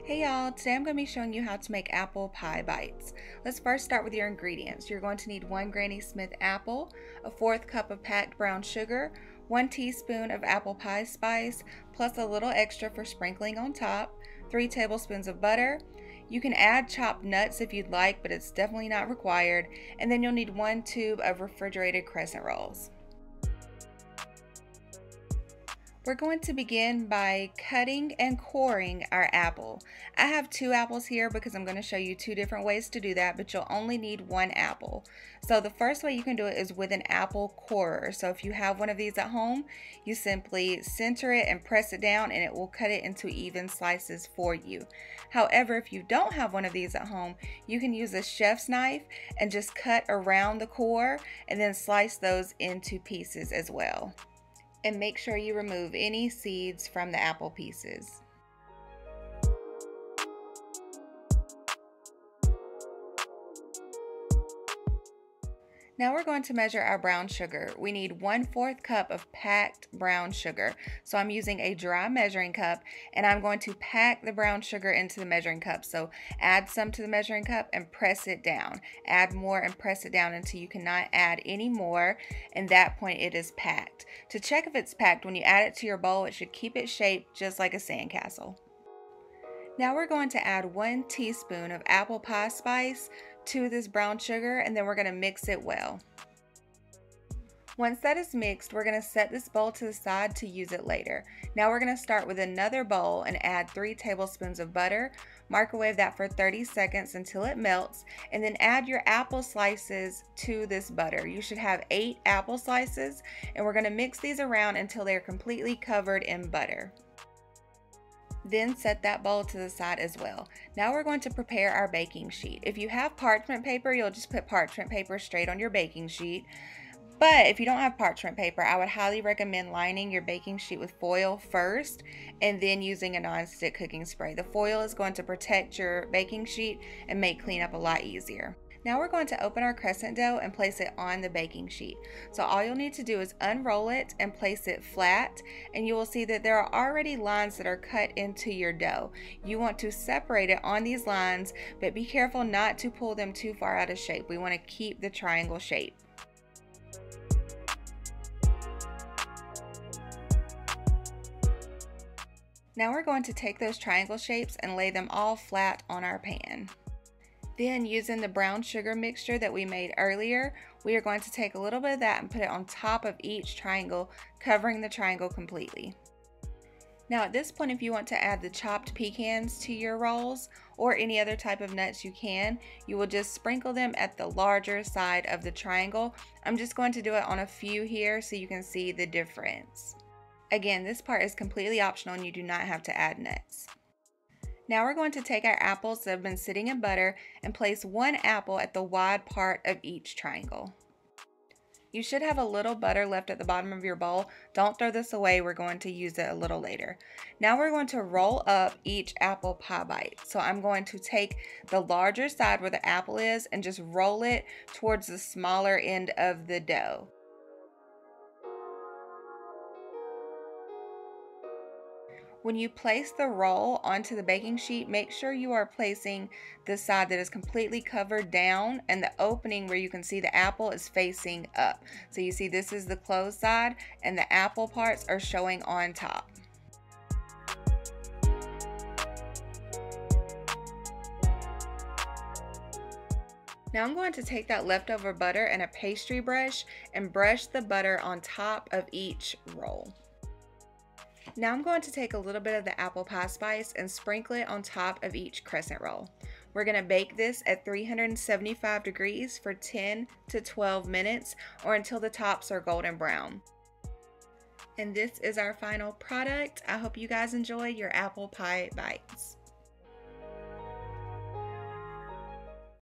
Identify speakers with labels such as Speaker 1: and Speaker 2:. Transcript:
Speaker 1: Hey y'all, today I'm going to be showing you how to make apple pie bites. Let's first start with your ingredients. You're going to need 1 Granny Smith apple, a 1/4 cup of packed brown sugar, 1 teaspoon of apple pie spice, plus a little extra for sprinkling on top, 3 tablespoons of butter. You can add chopped nuts if you'd like, but it's definitely not required. And then you'll need 1 tube of refrigerated crescent rolls. We're going to begin by cutting and coring our apple. I have 2 apples here because I'm going to show you 2 different ways to do that, but you'll only need 1 apple. So the first way you can do it is with an apple corer. So if you have one of these at home, you simply center it and press it down and it will cut it into even slices for you. However, if you don't have one of these at home, you can use a chef's knife and just cut around the core and then slice those into pieces as well. And make sure you remove any seeds from the apple pieces. Now we're going to measure our brown sugar. We need 1/4 cup of packed brown sugar. So I'm using a dry measuring cup and I'm going to pack the brown sugar into the measuring cup. So add some to the measuring cup and press it down. Add more and press it down until you cannot add any more. And that point it is packed. To check if it's packed, when you add it to your bowl, it should keep it shaped just like a sandcastle. Now we're going to add 1 teaspoon of apple pie spice to this brown sugar, and then we're going to mix it well. Once that is mixed, we're going to set this bowl to the side to use it later. Now we're going to start with another bowl and add 3 tablespoons of butter. Microwave that for 30 seconds until it melts, and then add your apple slices to this butter. You should have 8 apple slices, and we're going to mix these around until they're completely covered in butter. Then set that bowl to the side as well. Now we're going to prepare our baking sheet. If you have parchment paper, you'll just put parchment paper straight on your baking sheet. But if you don't have parchment paper, I would highly recommend lining your baking sheet with foil first and then using a non-stick cooking spray. The foil is going to protect your baking sheet and make cleanup a lot easier. Now we're going to open our crescent dough and place it on the baking sheet. So all you'll need to do is unroll it and place it flat, and you will see that there are already lines that are cut into your dough. You want to separate it on these lines, but be careful not to pull them too far out of shape. We want to keep the triangle shape. Now we're going to take those triangle shapes and lay them all flat on our pan. Then, using the brown sugar mixture that we made earlier, we are going to take a little bit of that and put it on top of each triangle, covering the triangle completely. Now at this point, if you want to add the chopped pecans to your rolls or any other type of nuts you can, you will just sprinkle them at the larger side of the triangle. I'm just going to do it on a few here so you can see the difference. Again, this part is completely optional and you do not have to add nuts. Now we're going to take our apples that have been sitting in butter and place 1 apple at the wide part of each triangle. You should have a little butter left at the bottom of your bowl. Don't throw this away, we're going to use it a little later. Now we're going to roll up each apple pie bite. So I'm going to take the larger side where the apple is and just roll it towards the smaller end of the dough. When you place the roll onto the baking sheet, make sure you are placing the side that is completely covered down and the opening where you can see the apple is facing up. So you see this is the closed side and the apple parts are showing on top. Now I'm going to take that leftover butter and a pastry brush and brush the butter on top of each roll. Now I'm going to take a little bit of the apple pie spice and sprinkle it on top of each crescent roll. We're going to bake this at 375 degrees for 10 to 12 minutes or until the tops are golden brown. And this is our final product. I hope you guys enjoy your apple pie bites.